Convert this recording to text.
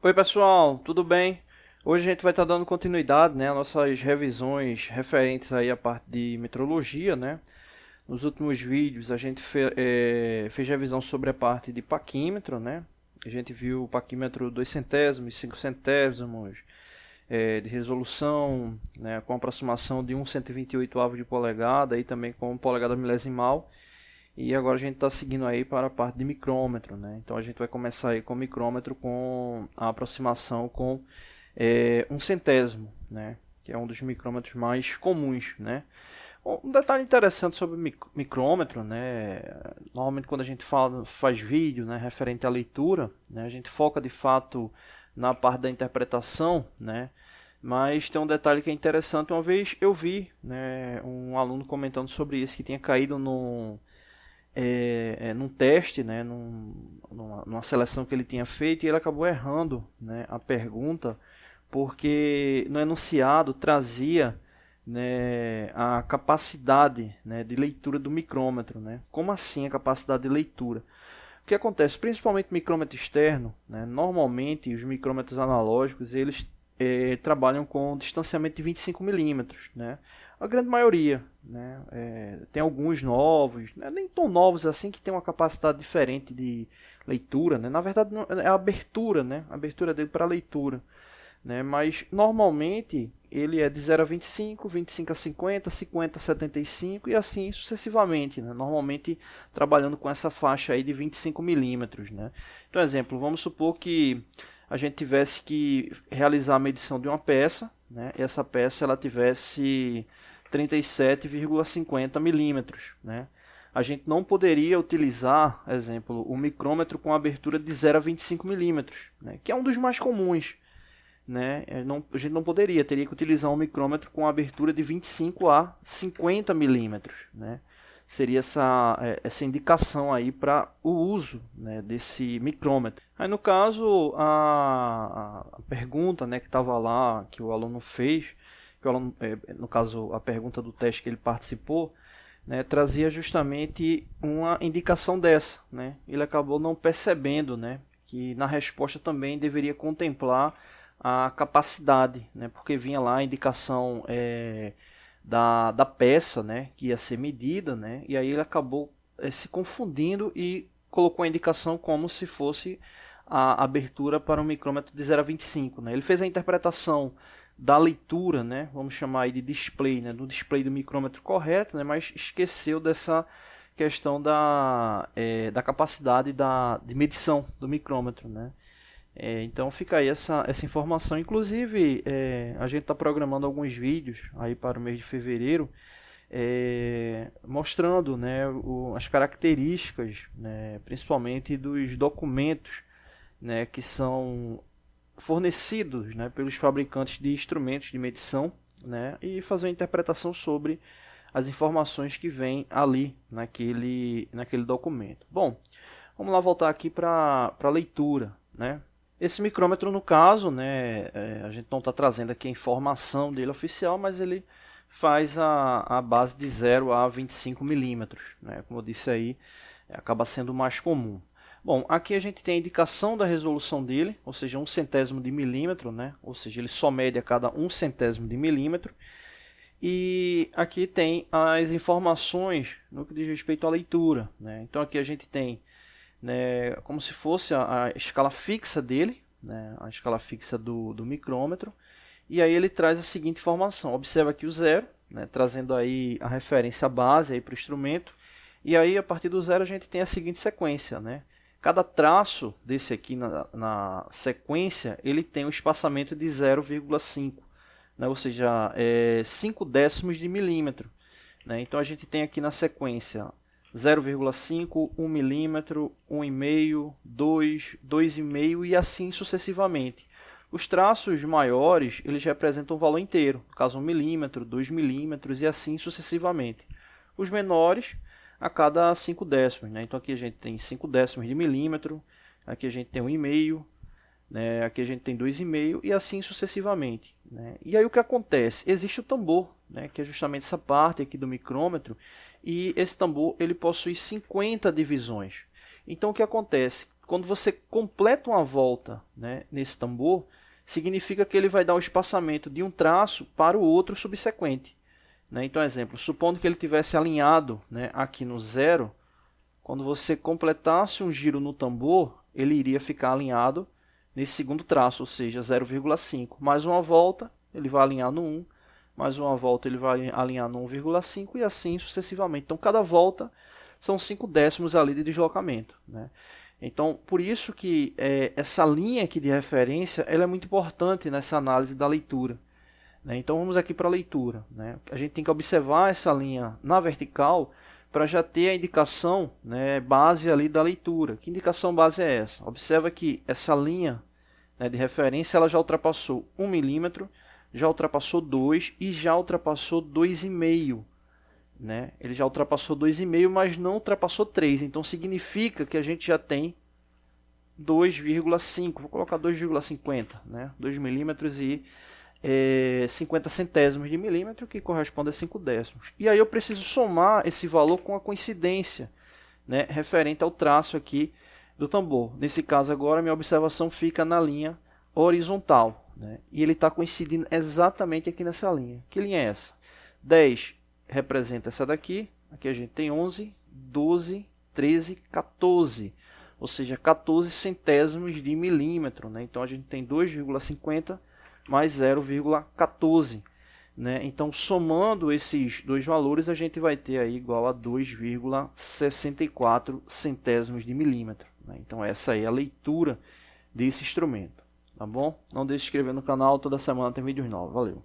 Oi pessoal, tudo bem? Hoje a gente vai estar dando continuidade, às nossas revisões referentes aí à parte de metrologia, né? Nos últimos vídeos a gente fez revisão sobre a parte de paquímetro, né? A gente viu o paquímetro 2 centésimos, 5 centésimos, de resolução, né? Com aproximação de 1/128 de polegada e também com polegada milesimal. E agora a gente está seguindo aí para a parte de micrômetro, né? Então a gente vai começar aí com o micrômetro com a aproximação com 1/100, né? Que é um dos micrômetros mais comuns, né? Um detalhe interessante sobre o micrômetro, né? Normalmente quando a gente faz vídeo, né, referente à leitura, né, a gente foca de fato na parte da interpretação, né? Mas tem um detalhe que é interessante. Uma vez eu vi, né, um aluno comentando sobre isso, que tinha caído num teste, né, numa seleção que ele tinha feito, e ele acabou errando, né, a pergunta, porque no enunciado trazia, né, a capacidade, né, de leitura do micrômetro. Né? Como assim a capacidade de leitura? O que acontece? Principalmente micrômetro externo, né, normalmente os micrômetros analógicos eles trabalham com distanciamento de 25 milímetros, né? A grande maioria, né? Tem alguns novos, né? Nem tão novos assim, que tem uma capacidade diferente de leitura, né? Na verdade é a abertura, né? A abertura dele para leitura, né? Mas normalmente ele é de 0 a 25, 25 a 50, 50 a 75 e assim sucessivamente, né? Normalmente trabalhando com essa faixa aí de 25 milímetros, né? Então, exemplo, vamos supor que a gente tivesse que realizar a medição de uma peça, né? E essa peça ela tivesse 37,50 milímetros, né? A gente não poderia utilizar, exemplo, o micrômetro com abertura de 0 a 25 milímetros, né? Que é um dos mais comuns, né? A gente não poderia, teria que utilizar um micrômetro com abertura de 25 a 50 milímetros, né? Seria essa indicação aí para o uso, né, desse micrômetro. Aí no caso a pergunta, né, que estava lá, que o aluno fez, que o aluno, no caso a pergunta do teste que ele participou, né, trazia justamente uma indicação dessa, né? Ele acabou não percebendo, né, que na resposta também deveria contemplar a capacidade, né, porque vinha lá a indicação da peça, né, que ia ser medida, né, e aí ele acabou se confundindo e colocou a indicação como se fosse a abertura para um micrômetro de 0 a 25. Né. Ele fez a interpretação da leitura, né, vamos chamar aí de display, né, do display do micrômetro correto, né, mas esqueceu dessa questão da capacidade de medição do micrômetro. Né. Então fica aí essa informação. Inclusive, a gente está programando alguns vídeos aí para o mês de fevereiro, mostrando, né, as características, né, principalmente dos documentos, né, que são fornecidos, né, pelos fabricantes de instrumentos de medição, né, e fazer uma interpretação sobre as informações que vêm ali naquele documento. Bom, vamos lá voltar aqui para a leitura, né? Esse micrômetro, no caso, né, a gente não está trazendo aqui a informação dele oficial, mas ele faz a base de 0 a 25 milímetros. Né, como eu disse aí, acaba sendo o mais comum. Bom, aqui a gente tem a indicação da resolução dele, ou seja, 1/100 de milímetro, né, ou seja, ele só mede a cada 1/100 de milímetro. E aqui tem as informações no que diz respeito à leitura. Né. Então aqui a gente tem, né, como se fosse a escala fixa dele, né, a escala fixa do micrômetro, e aí ele traz a seguinte informação. Observa aqui o zero, né, trazendo aí a referência base para o instrumento, e aí a partir do zero a gente tem a seguinte sequência. Né, cada traço desse aqui na sequência, ele tem um espaçamento de 0,5, né, ou seja, 5 décimos de milímetro. Né, então a gente tem aqui na sequência 0,5, 1 milímetro, 1,5, 2, 2,5 e assim sucessivamente. Os traços maiores eles representam o valor inteiro, no caso 1 milímetro, 2 milímetros e assim sucessivamente. Os menores a cada 5 décimos. Né? Então aqui a gente tem 5 décimos de milímetro, aqui a gente tem 1,5, né? Aqui a gente tem 2,5 e assim sucessivamente. Né? E aí o que acontece? Existe o tambor, né? Que é justamente essa parte aqui do micrômetro, e esse tambor ele possui 50 divisões. Então o que acontece? quando você completa uma volta, né, nesse tambor, significa que ele vai dar o espaçamento de um traço para o outro subsequente. Né? Então, exemplo, supondo que ele tivesse alinhado, né, aqui no 0, quando você completasse um giro no tambor, ele iria ficar alinhado nesse segundo traço, ou seja, 0,5. Mais uma volta, ele vai alinhar no 1, mais uma volta ele vai alinhar no 1,5 e assim sucessivamente. Então, cada volta são 5 décimos ali de deslocamento. Né? Então, por isso que essa linha aqui de referência ela é muito importante nessa análise da leitura. Né? Então, vamos aqui para a leitura. Né? A gente tem que observar essa linha na vertical para já ter a indicação, né, base ali da leitura. Que indicação base é essa? Observa que essa linha, né, de referência ela já ultrapassou 1 milímetro, já ultrapassou 2 e já ultrapassou 2,5. Né? Ele já ultrapassou 2,5, mas não ultrapassou 3. Então significa que a gente já tem 2,5. Vou colocar 2,50, né? 2 milímetros e 50 centésimos de milímetro, que corresponde a 5 décimos. E aí eu preciso somar esse valor com a coincidência, né, referente ao traço aqui do tambor. Nesse caso agora, minha observação fica na linha horizontal. Né? E ele está coincidindo exatamente aqui nessa linha. Que linha é essa? 10 representa essa daqui. Aqui a gente tem 11, 12, 13, 14. Ou seja, 14 centésimos de milímetro. Né? Então a gente tem 2,50 mais 0,14. Né? Então, somando esses dois valores, a gente vai ter aí igual a 2,64 centésimos de milímetro. Né? Então, essa aí é a leitura desse instrumento. Tá bom? Não deixe de se inscrever no canal, toda semana tem vídeos novos. Valeu!